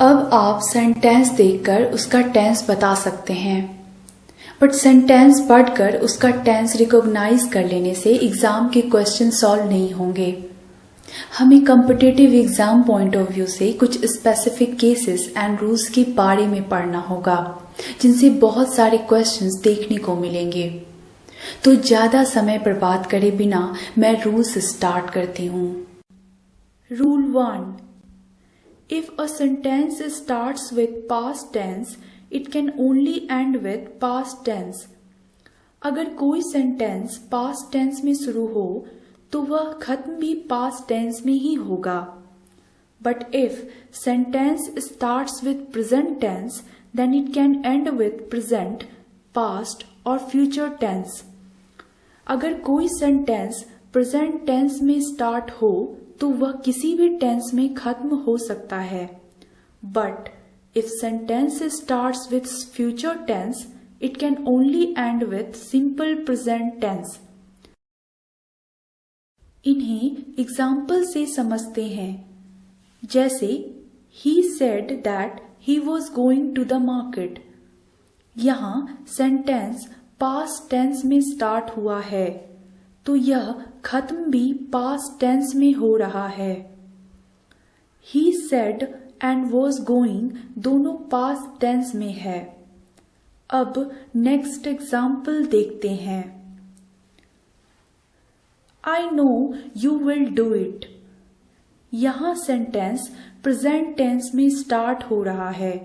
अब आप सेंटेंस देखकर उसका टेंस बता सकते हैं, बट सेंटेंस पढ़कर उसका टेंस रिकॉग्नाइज कर लेने से एग्जाम के क्वेश्चन सॉल्व नहीं होंगे। हमें competitive exam point of view से कुछ स्पेसिफिक केसेस एंड रूल्स के बारे में पढ़ना होगा, जिनसे बहुत सारे क्वेश्चंस देखने को मिलेंगे। तो ज्यादा समय बर्बाद करे बिना मैं रूल्स स्टार्ट करती हूँ। Rule 1, if a sentence starts with past tense, it can only end with past tense. अगर कोई सेंटेंस past tense में शुरू हो तो वह खत्म भी past tense में ही होगा। But if sentence starts with present tense, then it can end with present, past और future tense. अगर कोई सेंटेंस प्रेजेंट टेंस में स्टार्ट हो तो वह किसी भी टेंस में खत्म हो सकता है। But if sentence starts with future tense, it can only end with simple present tense. इन्हें एग्जाम्पल से समझते हैं, जैसे he said that he was going to the market. यहां सेंटेंस पास्ट टेंस में स्टार्ट हुआ है, तो यह खत्म भी पास्ट टेंस में हो रहा है। He said and was going दोनों पास्ट टेंस में है। अब नेक्स्ट एग्जाम्पल देखते हैं। I know you will do it. यहां सेंटेंस प्रेजेंट टेंस में स्टार्ट हो रहा है,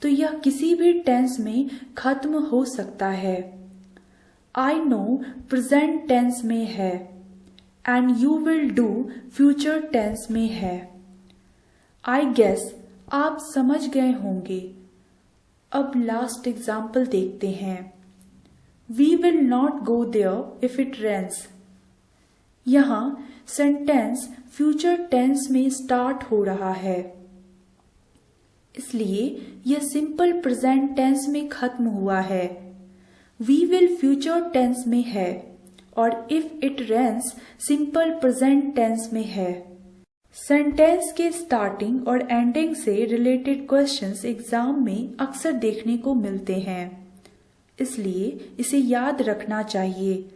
तो यह किसी भी टेंस में खत्म हो सकता है। आई नो प्रेजेंट टेंस में है and you will do future tense में है। आई गेस आप समझ गए होंगे। अब लास्ट एग्जाम्पल देखते हैं। We will not go there if it rains. यहां सेंटेंस फ्यूचर टेंस में स्टार्ट हो रहा है, इसलिए यह सिंपल प्रेजेंट टेंस में खत्म हुआ है। वी विल फ्यूचर टेंस में है और if it rains simple present tense में है। सेंटेंस के स्टार्टिंग और एंडिंग से रिलेटेड क्वेश्चंस एग्जाम में अक्सर देखने को मिलते हैं, इसलिए इसे याद रखना चाहिए।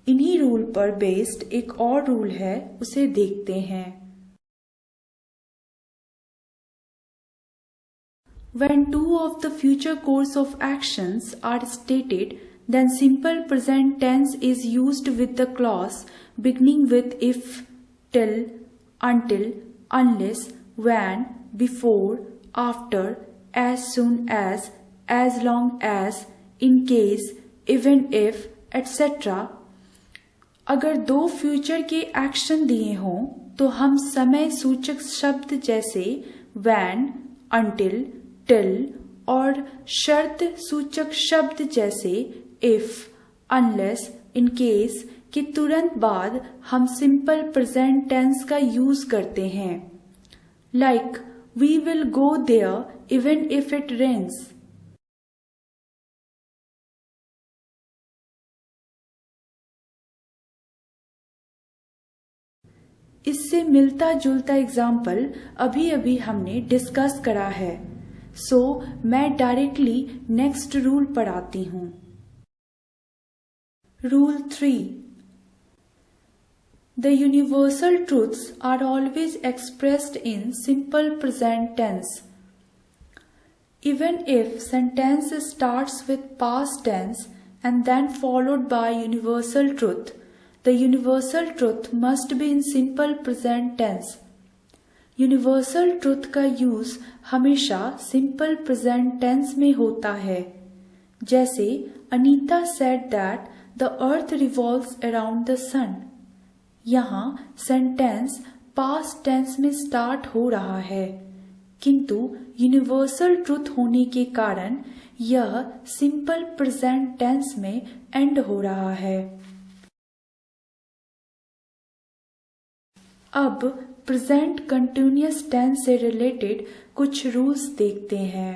इन्हीं रूल पर बेस्ड एक और रूल है, उसे देखते हैं। When two of the future course of actions are stated, then simple present tense is used with the clause beginning with if, till, until, unless, when, before, after, as soon as long as, in case, even if, etc. अगर दो future के action दिए हों तो हम समय सूचक शब्द जैसे when, until, till और शर्त सूचक शब्द जैसे if, unless, in case के तुरंत बाद हम सिंपल प्रेजेंट टेंस का यूज करते हैं। Like we will go there even if it rains। इससे मिलता जुलता एग्जाम्पल अभी अभी हमने डिस्कस करा है, सो मैं डायरेक्टली नेक्स्ट रूल पर आती हूं। Rule 3, the universal truths are always expressed in simple present tense. Even if sentence starts with past tense and then followed by universal truth, the universal truth must be in simple present tense। Universal truth का use हमेशा simple present tense में होता है, जैसे Anita said that the earth revolves around the sun. यहाँ sentence past tense में start हो रहा है, किंतु यूनिवर्सल ट्रुथ होने के कारण यह सिंपल प्रेजेंट टेंस में एंड हो रहा है। अब प्रेजेंट कंटिन्यूअस टेंस से रिलेटेड कुछ रूल्स देखते हैं।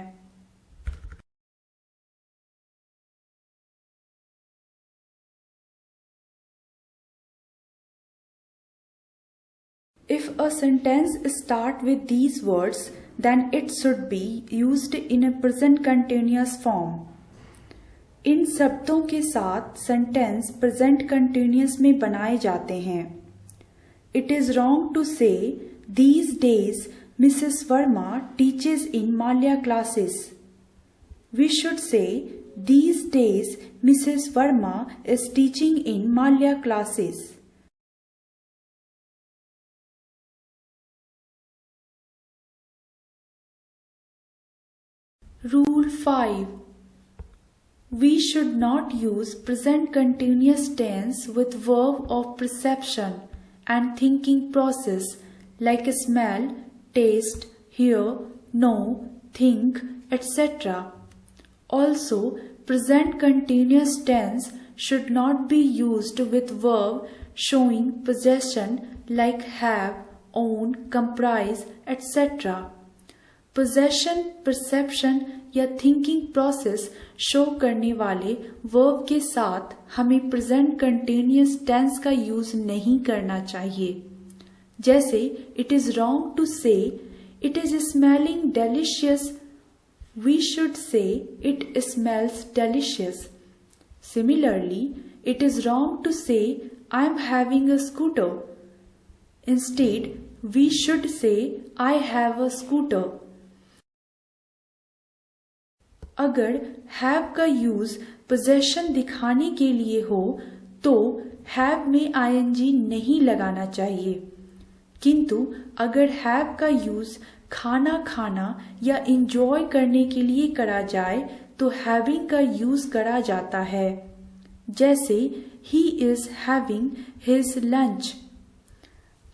If a sentence start with these words, then it should be used in a present continuous form. इन शब्दों के साथ सेंटेंस प्रेजेंट कंटिन्यूअस में बनाए जाते हैं. It is wrong to say these days Mrs. Verma teaches in Malya classes. We should say these days Mrs. Verma is teaching in Malya classes. Rule 5. We should not use present continuous tense with verb of perception and thinking process like smell, taste, hear, know, think, etc. Also, present continuous tense should not be used with verb showing possession like have, own, comprise, etc. Possession, perception या thinking process show करने वाले verb के साथ हमें present continuous tense का use नहीं करना चाहिए. जैसे it is wrong to say it is smelling delicious, we should say it smells delicious. Similarly, it is wrong to say I am having a scooter, instead we should say I have a scooter. अगर have का use possession दिखाने के लिए हो तो have में ING नहीं लगाना चाहिए, किंतु अगर हैव का यूज खाना खाना या इंजॉय करने के लिए करा जाए तो हैविंग का यूज करा जाता है. जैसे he is having his lunch.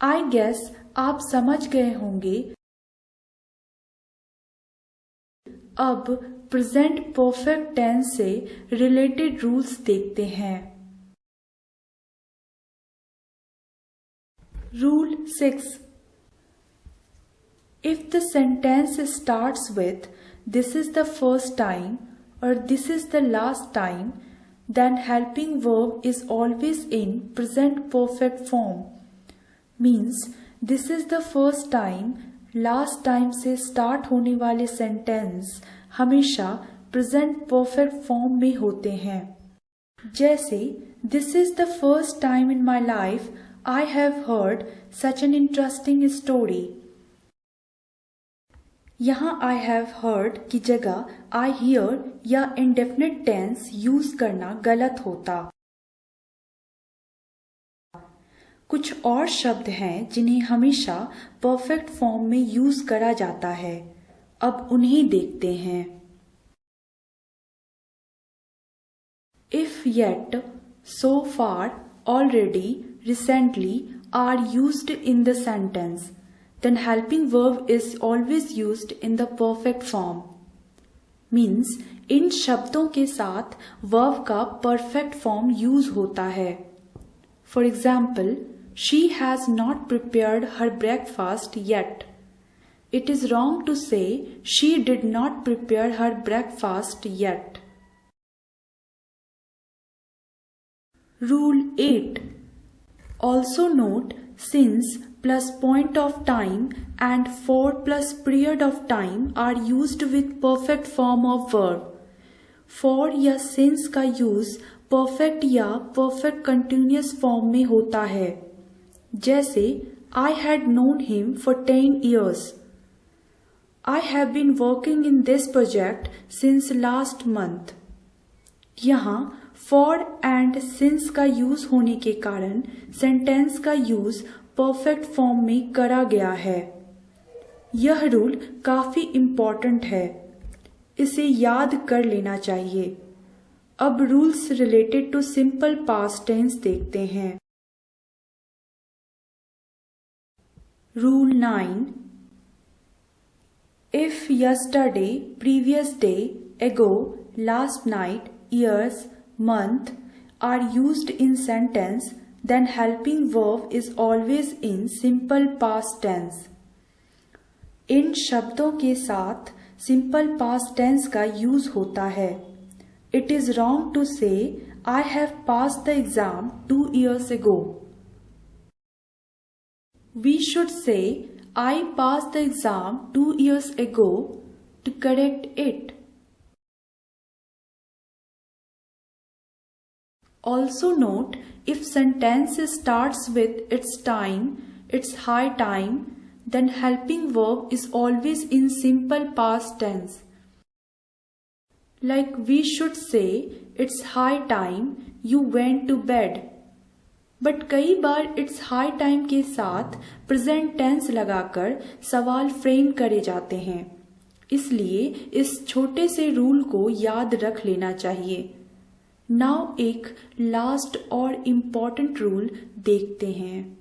I guess आप समझ गए होंगे. अब प्रेजेंट परफेक्ट टेंस से रिलेटेड रूल्स देखते हैं. Rule 6. If the sentence starts with this is the first time or this is the last time, then helping verb is always in present perfect form. Means this is the first time, last time से start होने वाले sentence हमेशा present perfect form में होते हैं. जैसे this is the first time in my life I have heard such an interesting story. यहाँ I have heard की जगह आई हियर या इंडेफिनिट टेंस यूज करना गलत होता. कुछ और शब्द हैं जिन्हें हमेशा परफेक्ट फॉर्म में यूज करा जाता है. अब उन्हें देखते हैं. If yet, so far, already, recently are used in the sentence, then helping verb is always used in the perfect form. Means इन शब्दों के साथ verb का perfect form use होता है. For example, she has not prepared her breakfast yet. It is wrong to say she did not prepare her breakfast yet. Rule 8. Also note since plus point of time and for plus period of time are used with perfect form of verb. For या since का use perfect या perfect continuous form में होता है. जैसे I had known him for 10 years. I have been working in this project since last month. यहाँ for and since का use होने के कारण सेंटेंस का यूज परफेक्ट फॉर्म में करा गया है. यह रूल काफी इम्पोर्टेंट है, इसे याद कर लेना चाहिए. अब rules related to simple past tense देखते हैं. Rule 9. If yesterday, previous day, ago, last night, years, month are used in sentence, then helping verb is always in simple past tense. इन शब्दों के साथ simple past tense का use होता है. It is wrong to say I have passed the exam 2 years ago. We should say I passed the exam 2 years ago to correct it. Also note, if sentence starts with it's time, it's high time, then helping verb is always in simple past tense. Like we should say, it's high time you went to bed. But कई बार it's high time के साथ present tense लगाकर सवाल frame करे जाते हैं, इसलिए इस छोटे से रूल को याद रख लेना चाहिए। नाउ एक लास्ट और इम्पॉर्टेंट रूल देखते हैं।